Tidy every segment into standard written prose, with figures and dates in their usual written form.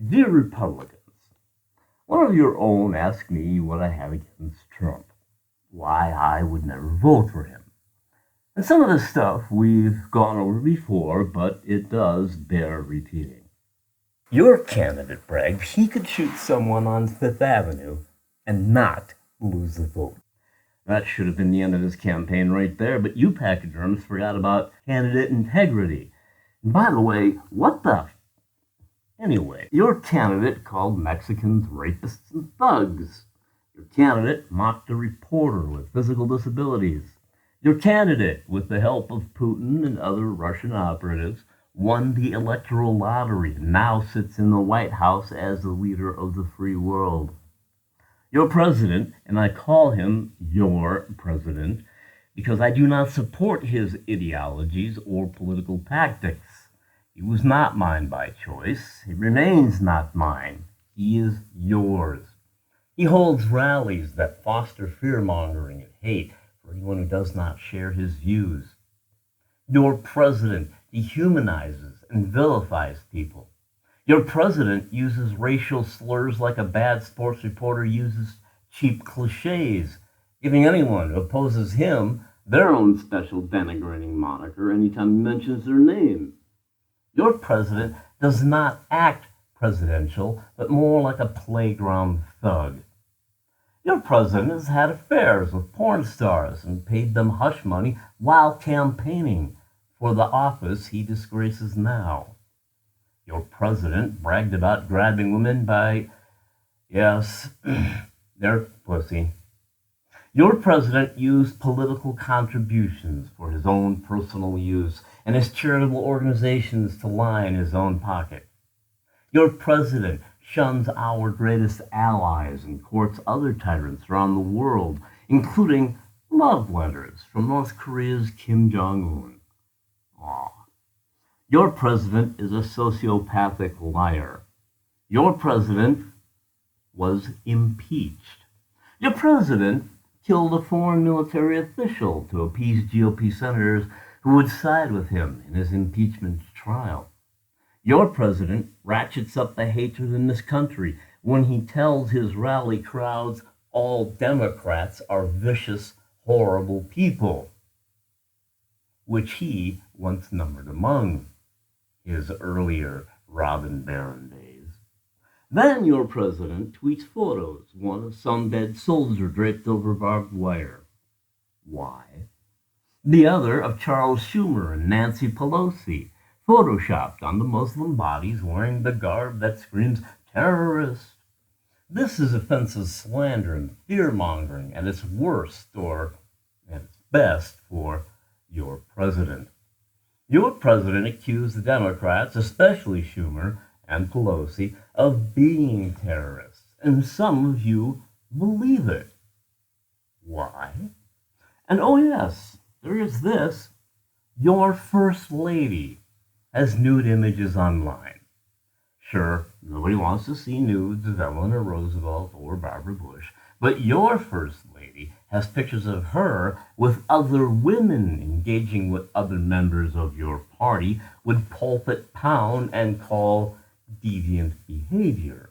Dear Republicans, one of your own asked me what I have against Trump, why I would never vote for him. And some of this stuff we've gone over before, but it does bear repeating. Your candidate bragged he could shoot someone on Fifth Avenue and not lose the vote. That should have been the end of his campaign right there, but you pachyderms forgot about candidate integrity. And by the way, what the Anyway, your candidate called Mexicans rapists and thugs. Your candidate mocked a reporter with physical disabilities. Your candidate, with the help of Putin and other Russian operatives, won the electoral lottery and now sits in the White House as the leader of the free world. Your president, and I call him your president because I do not support his ideologies or political tactics. He was not mine by choice. He remains not mine. He is yours. He holds rallies that foster fear-mongering and hate for anyone who does not share his views. Your president dehumanizes and vilifies people. Your president uses racial slurs like a bad sports reporter uses cheap cliches, giving anyone who opposes him their own special denigrating moniker anytime he mentions their name. Your president does not act presidential, but more like a playground thug. Your president has had affairs with porn stars and paid them hush money while campaigning for the office he disgraces now. Your president bragged about grabbing women by, yes, their pussy. Your president used political contributions for his own personal use and his charitable organizations to line his own pocket. Your president shuns our greatest allies and courts other tyrants around the world, including love letters from North Korea's Kim Jong-un. Aw. Your president is a sociopathic liar. Your president was impeached. Your president killed a foreign military official to appease GOP senators who would side with him in his impeachment trial. Your president ratchets up the hatred in this country when he tells his rally crowds all Democrats are vicious, horrible people, which he once numbered among his earlier Robin Baron days. Then your president tweets photos, one of some dead soldier draped over barbed wire. Why? The other of Charles Schumer and Nancy Pelosi, photoshopped on the Muslim bodies wearing the garb that screams terrorist. This is offensive slander and fear-mongering at its worst, or at its best, for your president. Your president accused the Democrats, especially Schumer and Pelosi, of being terrorists, and some of you believe it. Why? And oh yes, there is this. Your first lady has nude images online. Sure, nobody wants to see nudes of Eleanor Roosevelt or Barbara Bush, but your first lady has pictures of her with other women engaging with other members of your party would pulpit pound and call deviant behavior.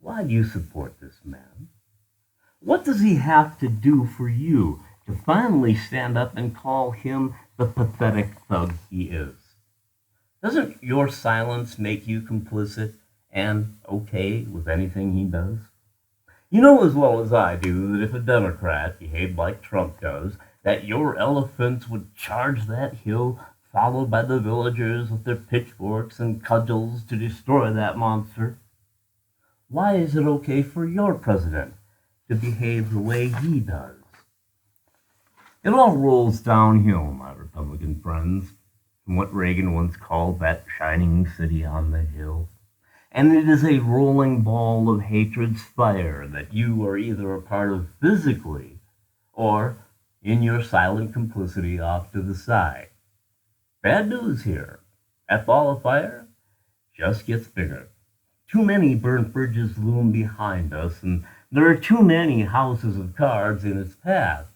Why do you support this man? What does he have to do for you to finally stand up and call him the pathetic thug he is? Doesn't your silence make you complicit and okay with anything he does? You know as well as I do that if a Democrat behaved like Trump does, that your elephants would charge that hill, followed by the villagers with their pitchforks and cudgels to destroy that monster. Why is it okay for your president to behave the way he does? It all rolls downhill, my Republican friends, from what Reagan once called that shining city on the hill. And it is a rolling ball of hatred's fire that you are either a part of physically or in your silent complicity off to the side. Bad news here. That ball of fire just gets bigger. Too many burnt bridges loom behind us, and there are too many houses of cards in its path,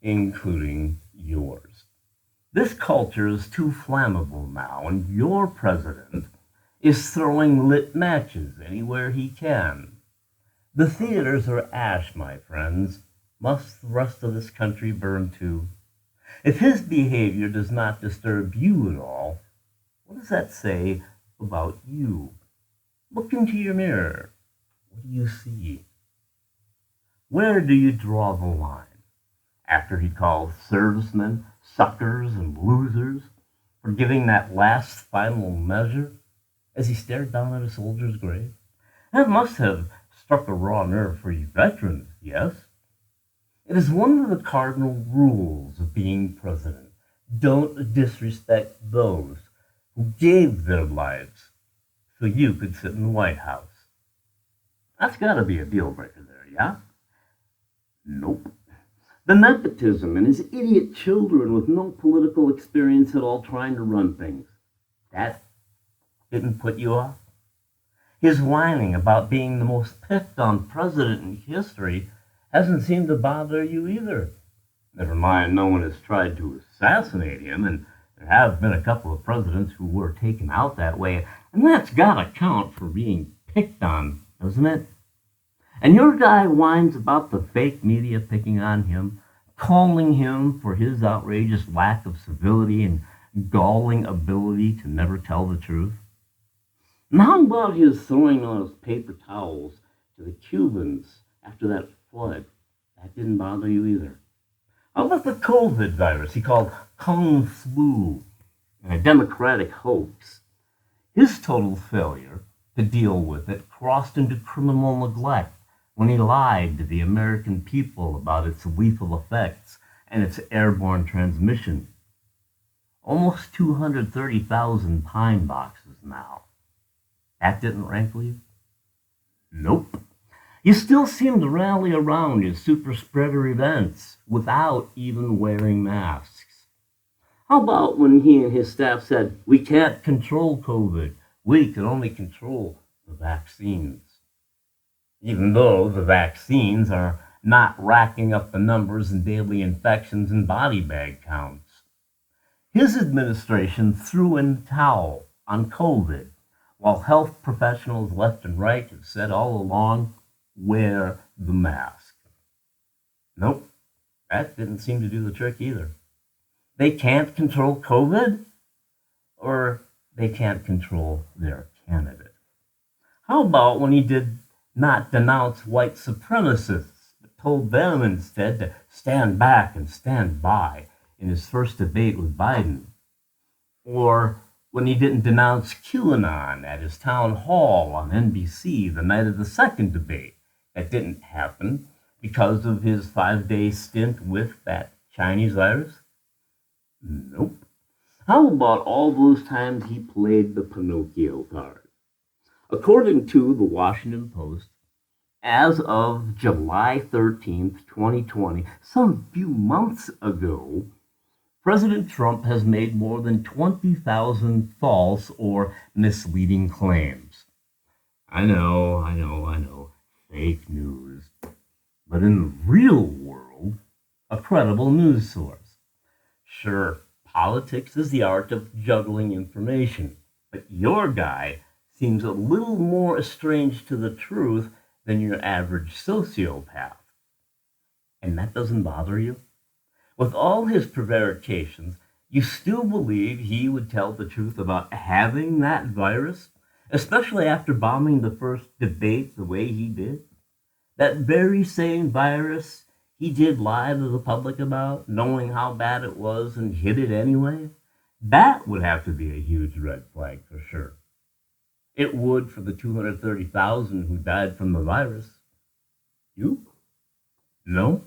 including yours. This culture is too flammable now, and your president is throwing lit matches anywhere he can. The theaters are ash, my friends. Must the rest of this country burn too? If his behavior does not disturb you at all, what does that say about you? Look into your mirror. What do you see? Where do you draw the line? After he called servicemen suckers and losers for giving that last final measure as he stared down at a soldier's grave? That must have struck a raw nerve for you veterans, yes? It is one of the cardinal rules of being president. Don't disrespect those who gave their lives so you could sit in the White House. That's got to be a deal breaker there, yeah? Nope. The nepotism and his idiot children with no political experience at all trying to run things. That didn't put you off? His whining about being the most picked on president in history hasn't seemed to bother you either. Never mind, no one has tried to assassinate him, and there have been a couple of presidents who were taken out that way, and that's got to count for being picked on, doesn't it? And your guy whines about the fake media picking on him, calling him for his outrageous lack of civility and galling ability to never tell the truth. And how about his throwing those paper towels to the Cubans after that flood? That didn't bother you either. How about the COVID virus he called Kung Flu and a democratic hoax? His total failure to deal with it crossed into criminal neglect when he lied to the American people about its lethal effects and its airborne transmission. Almost 230,000 pine boxes now. That didn't rankle you? Nope. You still seem to rally around his super spreader events without even wearing masks. How about when he and his staff said, we can't control COVID, we can only control the vaccines? Even though the vaccines are not racking up the numbers in daily infections and body bag counts. His administration threw in the towel on COVID, while health professionals left and right have said all along, wear the mask. Nope, that didn't seem to do the trick either. They can't control COVID, or they can't control their candidate. How about when he did not denounce white supremacists, but told them instead to stand back and stand by in his first debate with Biden? Or when he didn't denounce QAnon at his town hall on NBC the night of the second debate? That didn't happen because of his 5-day stint with that Chinese virus? Nope. How about all those times he played the Pinocchio card? According to the Washington Post, as of July 13th, 2020, some few months ago, President Trump has made more than 20,000 false or misleading claims. I know. Fake news. But in the real world, a credible news source. Sure, politics is the art of juggling information, but your guy seems a little more estranged to the truth than your average sociopath. And that doesn't bother you? With all his prevarications, you still believe he would tell the truth about having that virus, especially after bombing the first debate the way he did? That very same virus he did lie to the public about, knowing how bad it was and hid it anyway? That would have to be a huge red flag for sure. It would for the 230,000 who died from the virus. You? No?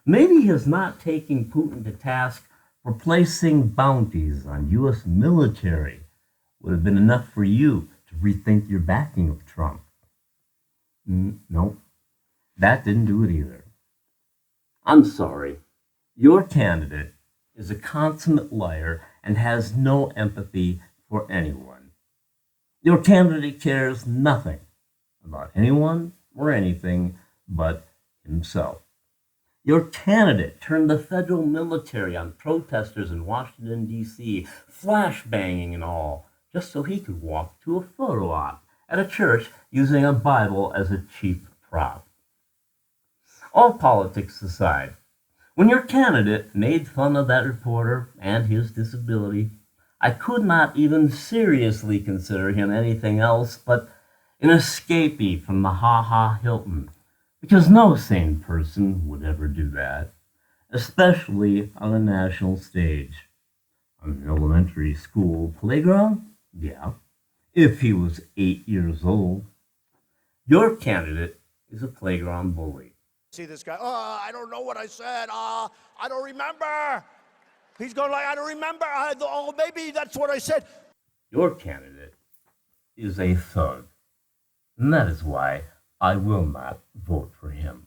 Maybe his not taking Putin to task for placing bounties on U.S. military would have been enough for you to rethink your backing of Trump. No, that didn't do it either. I'm sorry. Your candidate is a consummate liar and has no empathy for anyone. Your candidate cares nothing about anyone or anything but himself. Your candidate turned the federal military on protesters in Washington, D.C., flashbanging and all, just so he could walk to a photo op at a church using a Bible as a cheap prop. All politics aside, when your candidate made fun of that reporter and his disability, I could not even seriously consider him anything else but an escapee from the ha-ha Hilton, because no sane person would ever do that, especially on a national stage. On an elementary school playground? Yeah, if he was 8 years old. Your candidate is a playground bully. See this guy, I don't know what I said. I don't remember. He's going like, I don't remember. Maybe that's what I said. Your candidate is a thug. And that is why I will not vote for him.